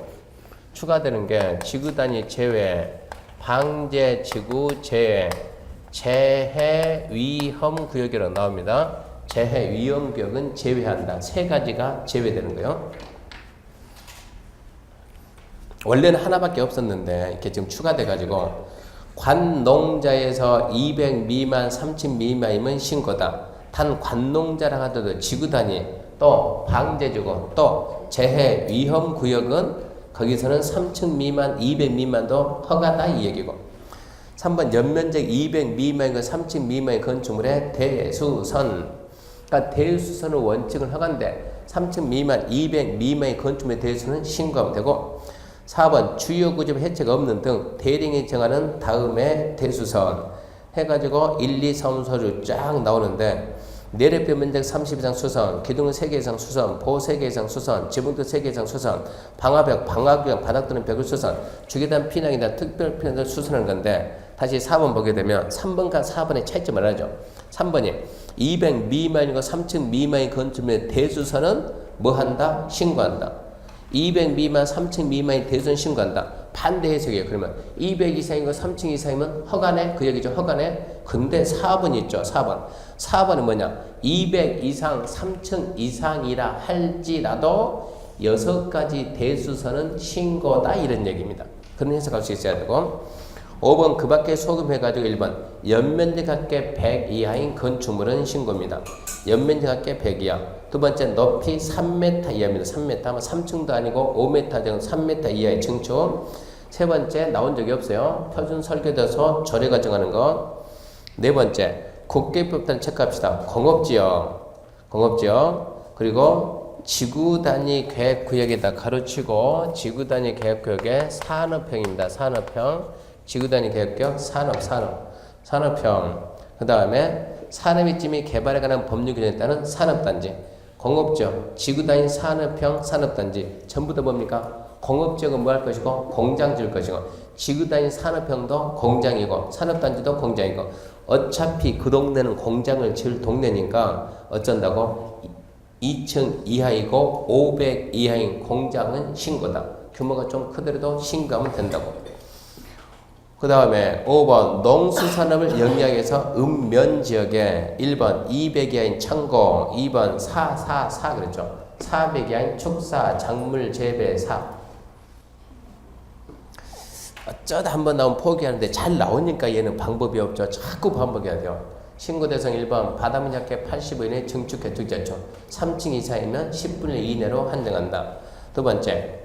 추가되는 게 지구 단위 제외, 방제 지구 제외, 재해 위험 구역이라고 나옵니다. 재해 위험 구역은 제외한다. 세 가지가 제외되는 거예요. 원래는 하나밖에 없었는데 이렇게 지금 추가돼 가지고, 관농자에서 200 미만, 3층 미만이면 신고다. 단 관농자라 하더라도 지구 단위, 또 방제지구, 또 재해 위험 구역은 거기서는 3층 미만, 200 미만도 허가다 이 얘기고. 3번 연면적 200 미만이고 3층 미만의 건축물의 대수선. 그러니까 대수선의 원칙은 허가인데 3층 미만, 200 미만의 건축물의 대수는 신고하면 되고. 4번 주요 구집 해체가 없는 등 대령이 정하는 다음에 대수선 해가지고 1, 2, 3, 4주 쫙 나오는데, 내력변 면적 30 이상 수선, 기둥은 3개 이상 수선, 보호 3개 이상 수선, 지붕도 3개 이상 수선, 방화벽, 방화구역, 바닥 또는 벽을 수선, 주계단 피난이나 특별 피난을 수선하는 건데, 다시 4번 보게 되면 3번과 4번의 차이점을 알죠. 3번이 200 미만이고 3층 미만의 건축물의 대수선은 뭐 한다? 신고한다. 200 미만, 3층 미만이 대수는 신고한다. 반대 해석이에요. 그러면 200 이상인 거 3층 이상이면 허가네? 그 얘기죠. 허가네? 근데 4번 있죠. 4번. 4번은 뭐냐? 200 이상, 3층 이상이라 할지라도 6가지 대수선은 신고다. 이런 얘기입니다. 그런 해석할 수 있어야 되고. 5번 그 밖에 소급해가지고 1번 연면적 합계 100 이하인 건축물은 신고입니다. 연면적 합계 100 이하. 두 번째 높이 3m 이하입니다. 3m 아마 3층도 아니고 5m 정도 3m 이하의 증축. 세 번째 나온 적이 없어요. 표준 설계도서 조례가 정하는 것. 네 번째 국계법단 체크합시다. 공업지역 그리고 지구 단위 계획 구역에다 가로치고 지구 단위 계획 구역에 산업형입니다. 산업형. 지구 단위 계획구역 산업형. 그 다음에 산업이쯤이 개발에 관한 법률 규정에 따른 산업단지. 공업지역, 지구 단위 산업형 산업단지. 전부 다 뭡니까? 공업지역은 뭐 할 것이고 공장 지을 것이고 지구 단위 산업형도 공장이고 산업단지도 공장이고 어차피 그 동네는 공장을 지을 동네니까 어쩐다고 2층 이하이고 500 이하인 공장은 신고다. 규모가 좀 크더라도 신고하면 된다고. 그 다음에 5번 농수산업을 영위하기 위해서 읍면지역에 1번 200 이하인 창고 2번 4 그랬죠. 400 이하인 축사 작물 재배 사업. 어쩌다 한번 나오면 포기하는데 잘 나오니까 얘는 방법이 없죠. 자꾸 반복해야 돼요. 신고 대상 1번 바다문 약계 85 이내 증축 개축자초 3층 이상이면 10분의 2 이내로 한정한다. 두 번째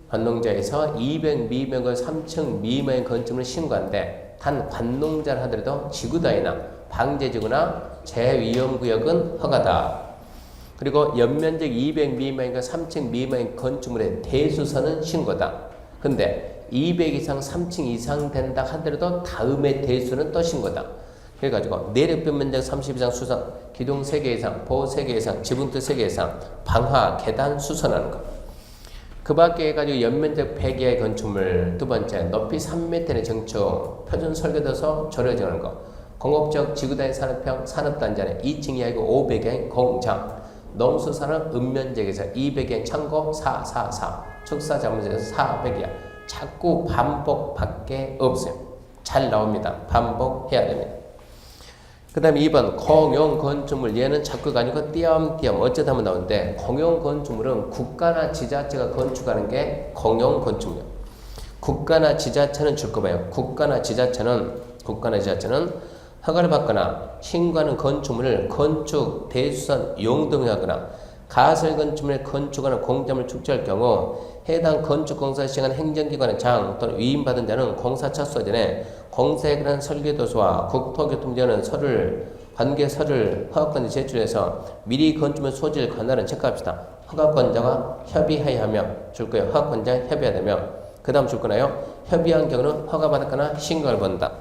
관농자에서 200 미만과 3층 미만의 건축물을 신고한데 단 관농자를 하더라도 지구단위나 방제지구나 재위험구역은 허가다. 그리고 연면적 200 미만과 3층 미만의 건축물의 대수선은 신고다. 근데 200 이상 3층 이상 된다 하더라도 다음의 대수는 또 신고다. 그래가지고 내력변 면적 30 이상 수선, 기둥 3개 이상, 보호 3개 이상, 지붕틀 3개 이상, 방화, 계단 수선하는 것. 그 밖에 해가지고 연면적 100 이하의 건축물. 두 번째 높이 3m의 증축, 표준 설계도서 조례 정하는 것. 공업적 지구단위 산업형 산업단지 안에 2층 이하이고 500 이하인 공장. 농수산업 읍면적에서 200 이하인 창고 4 축사 작물에서 400 이하. 자꾸 반복밖에 없어요. 잘 나옵니다. 반복해야 됩니다. 그 다음에 2번 공용 건축물. 얘는 자꾸가 아니고 띄엄띄엄 어쩌다 하면 나오는데 공용 건축물은 국가나 지자체가 건축하는 게 공용 건축물. 국가나 지자체는 줄 거 봐요. 국가나 지자체는 허가를 받거나 신고하는 건축물을 건축 대수선 용도명하거나 가설 건축물을 건축하는 공장을 축제할 경우 해당 건축공사 시행하는 행정기관의 장 또는 위임받은 자는 공사 착수 전에 공사에 관한 설계도서와 국토교통부는 관계서를 허가권자 제출해서 미리 건축물 소지를 관할은 체크합시다. 허가권자와 협의하여 줄 거예요. 허가권자 협의하되며 그 다음 줄 거나요? 협의한 경우는 허가받았거나 신고를 본다.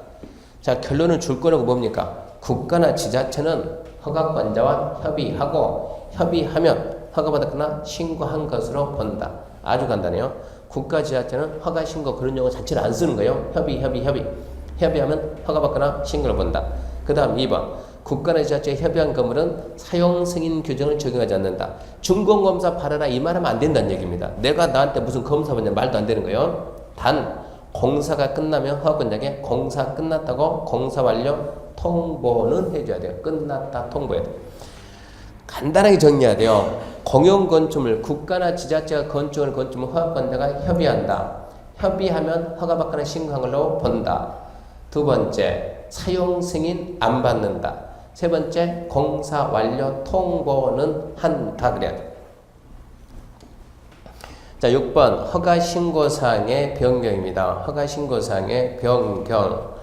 자, 결론은 줄 거라고 뭡니까? 국가나 지자체는 허가권자와 협의하면 허가받았거나 신고한 것으로 본다. 아주 간단해요. 국가 지자체는 허가 신고 그런 용어 자체를 안 쓰는 거예요. 협의하면 허가받거나 신고를 본다. 그 다음 2번 국가나 지자체에 협의한 건물은 사용 승인 규정을 적용하지 않는다. 준공검사 받아라 이 말하면 안 된다는 얘기입니다. 내가 나한테 무슨 검사 받냐 말도 안 되는 거예요. 단 공사가 끝나면 허가권자에게 공사 끝났다고 공사 완료 통보는 해줘야 돼요. 끝났다 통보해야 돼요. 간단하게 정리해야 돼요. 공용 건축물, 국가나 지자체가 건축하는 건축물 허가권자가 협의한다. 협의하면 허가받거나 신고한 걸로 본다. 두 번째, 사용 승인 안 받는다. 세 번째, 공사 완료 통보는 한다. 그래야 돼. 자, 6번 허가신고사항의 변경입니다. 허가신고사항의 변경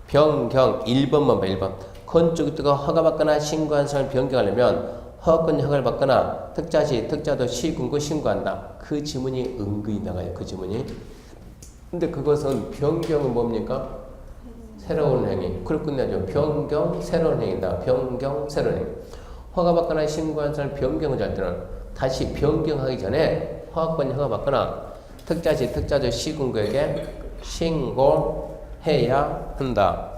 1번만 봐. 1번 건축주가 허가받거나 신고한 사항을 변경하려면 허가권 허가를 받거나 특자시, 특자도 시군구 신고한다. 그 지문이 은근히 나가요. 그 지문이. 근데 그것은 변경은 뭡니까? 새로운 행위. 그걸 끝내죠. 변경 새로운 행위다. 변경 새로운 행위. 허가받거나 신고한 사항을 변경을 할 때는 다시 변경하기 전에 허가권이 허가받거나 특자시, 특자도 시군구에게 신고해야 한다.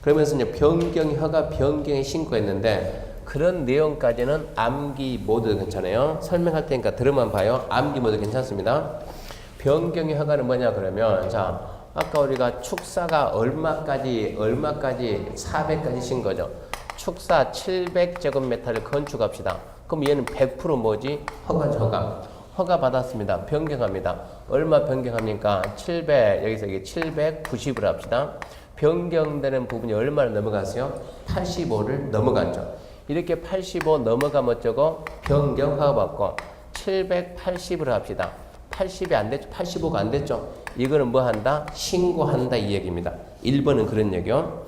그러면서 이제 변경 허가 변경에 신고했는데 그런 내용까지는 암기 모두 괜찮아요. 설명할 테니까 들으면 봐요. 암기 모두 괜찮습니다. 변경의 허가는 뭐냐 그러면 자 아까 우리가 축사가 얼마까지 400까지 신 거죠. 축사 700제곱미터를 건축합시다. 그럼 얘는 100% 뭐지? 허가 받았습니다. 변경합니다. 얼마 변경합니까? 700 여기서 이게 790으로 합시다. 변경되는 부분이 얼마를 넘어갔어요? 85를 넘어갔죠. 이렇게 85 넘어가면 어쩌고 변경 허가받고 780으로 합시다. 80이 안 됐죠. 85가 안 됐죠. 이거는 뭐 한다? 신고한다 이 얘기입니다. 1번은 그런 얘기요.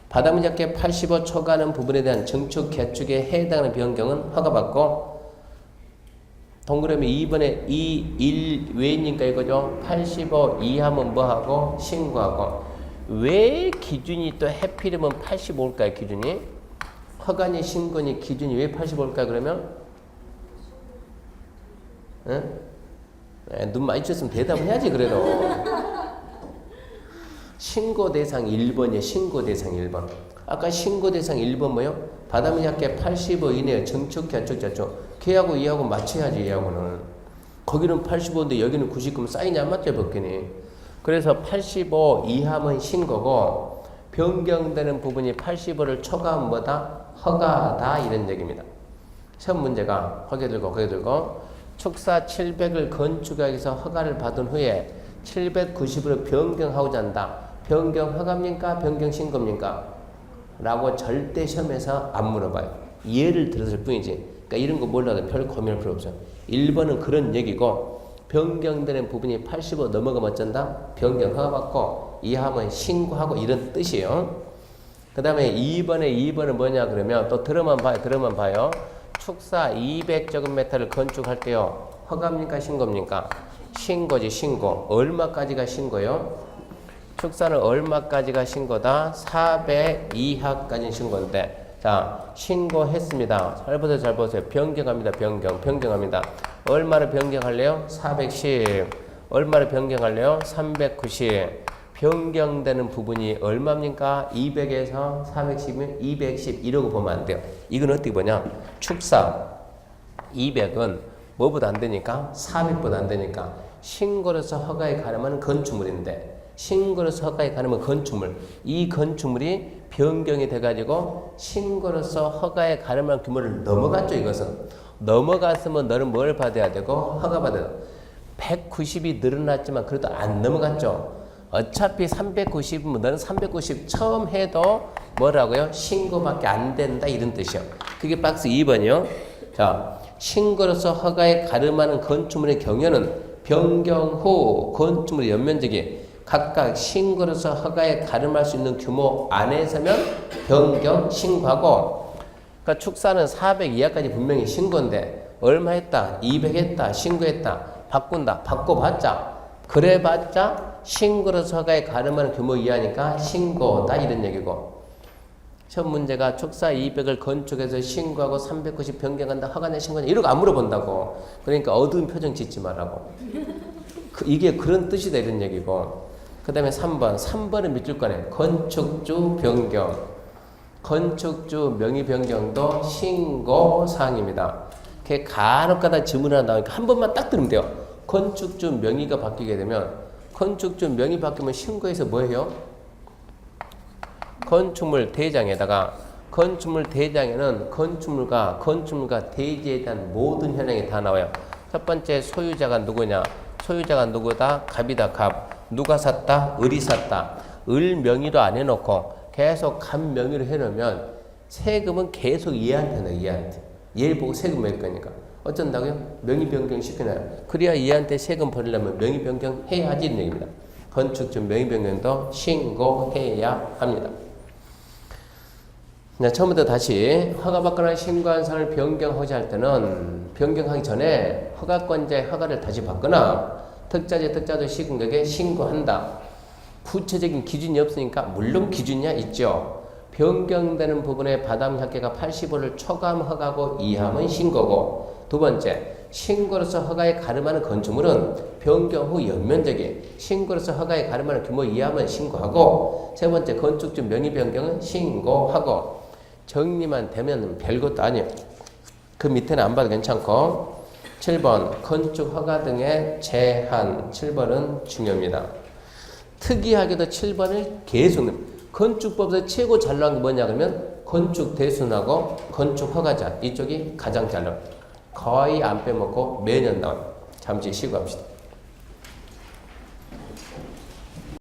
바닥문 약계 85 초과하는 부분에 대한 증축, 개축에 해당하는 변경은 허가받고 동그라미 2번에 1 왜니까 이거죠. 85 이하면 뭐하고? 신고하고. 왜 기준이 또 해필이면 85일까요? 기준이? 허가니 신고니 기준이 왜 85일까요? 그러면? 응? 눈 많이 쳤으면 대답을 해야지 그래도. 신고 대상 1번이에요. 신고 대상 1번. 아까 신고 대상 1번 뭐요? 바닥문 약계 85 이내에 증축, 개축, 재축. 걔하고 얘하고 맞춰야지 얘하고는. 거기는 85인데 여기는 99면 사인이 안 맞죠 벗기니. 그래서 85 이하면 신고고 변경되는 부분이 85를 초과하면 뭐다? 허가다 이런 얘기입니다. 시험 문제가 허게 들고 축사 700을 건축하기 위해서 허가를 받은 후에 790으로 변경하고자 한다. 변경 허가입니까? 변경 신고입니까? 라고 절대 시험에서 안 물어봐요. 예를 들었을 뿐이지. 그러니까 이런 거 몰라도 별 고민할 필요 없어요. 1번은 그런 얘기고 변경되는 부분이 85 넘어가면 어쩐다? 변경 허가받고 이하면 신고하고 이런 뜻이에요. 그 다음에 2번은 뭐냐 그러면 또 들어만 봐요. 축사 200제곱미터를 건축할 때요. 허가입니까? 신고입니까? 신고지 신고. 얼마까지가 신고요? 축사는 얼마까지가 신고다? 400 이하까지는 신고인데 자 신고했습니다. 잘 보세요. 변경합니다. 변경합니다. 얼마를 변경할래요? 410. 얼마를 변경할래요? 390. 변경되는 부분이 얼마입니까? 200에서 410이면 210 이러고 보면 안 돼요. 이건 어떻게 보냐? 축사 200은 뭐보다 안 되니까? 400보다 안 되니까 신고로서 허가에 가름하는 건축물인데 신고로서 허가에 가름하는 건축물 이 건축물이 변경이 돼가지고 신고로서 허가에 가름하는 규모를 넘어갔죠. 이것은 넘어갔으면 너는 뭘 받아야 되고 허가 받아야 돼. 190이 늘어났지만 그래도 안 넘어갔죠. 어차피 390이면 너는 390 처음 해도 뭐라고요? 신고밖에 안 된다 이런 뜻이요. 그게 박스 2번이요. 자, 신고로서 허가에 가름하는 건축물의 경우에는 변경 후 건축물의 연면적이 각각 신고로서 허가에 가름할 수 있는 규모 안에서면 변경 신고하고 그러니까 축사는 400 이하까지 분명히 신고인데 얼마 했다? 200 했다. 신고했다. 바꾼다. 바꿔봤자 그래봤자 신고로서 허가에 가름하는 규모 이하니까 신고다 이런 얘기고 시험 문제가 축사 200을 건축해서 신고하고 390 변경한다. 허가냐 신고냐 이러고 안 물어본다고. 그러니까 어두운 표정 짓지 말라고. 이게 그런 뜻이다 이런 얘기고 그 다음에 3번은 밑줄 거네. 건축주 변경. 건축주 명의 변경도 신고사항입니다. 그게 간혹가다 질문 하나 나오니까 한 번만 딱 들으면 돼요. 건축주 명의가 바뀌게 되면 건축주 명의 바뀌면 신고해서 뭐예요? 건축물 대장에다가 건축물 대장에는 건축물과 대지에 대한 모든 현황이 다 나와요. 첫 번째 소유자가 누구냐? 소유자가 누구다? 갑이다 갑. 누가 샀다? 을이 샀다. 을 명의로 안 해놓고 계속 갑 명의로 해놓으면 세금은 계속 얘한테 내 얘한테. 얘를 보고 세금 낼 거니까. 어쩐다고요? 명의 변경 시켜놔요. 그래야 얘한테 세금 벌려면 명의 변경 해야지 이런 얘기입니다. 건축주 명의 변경도 신고해야 합니다. 자, 처음부터 다시 허가받거나 신고한 사항을 변경하고자 할 때는 변경하기 전에 허가권자의 허가를 다시 받거나 특자도 시군객에 신고한다. 구체적인 기준이 없으니까 물론 기준이야 있죠. 변경되는 부분에 바닥 합계가 85를 초과하면 허가고 이하면 신고고 두 번째 신고로서 허가에 가름하는 건축물은 변경 후 연면적이 신고로서 허가에 가름하는 규모 이하면 신고하고 세 번째 건축주 명의 변경은 신고하고 정리만 되면 별것도 아니에요. 그 밑에는 안 봐도 괜찮고 7번 건축 허가 등의 제한 7번은 중요합니다. 특이하게도 7번을 계속 건축법에서 최고 잘 나온 게 뭐냐 그러면 건축 대순하고 건축 허가자 이쪽이 가장 잘 나와요. 거의 안 빼먹고 매년 나와요. 잠시 쉬고 합시다.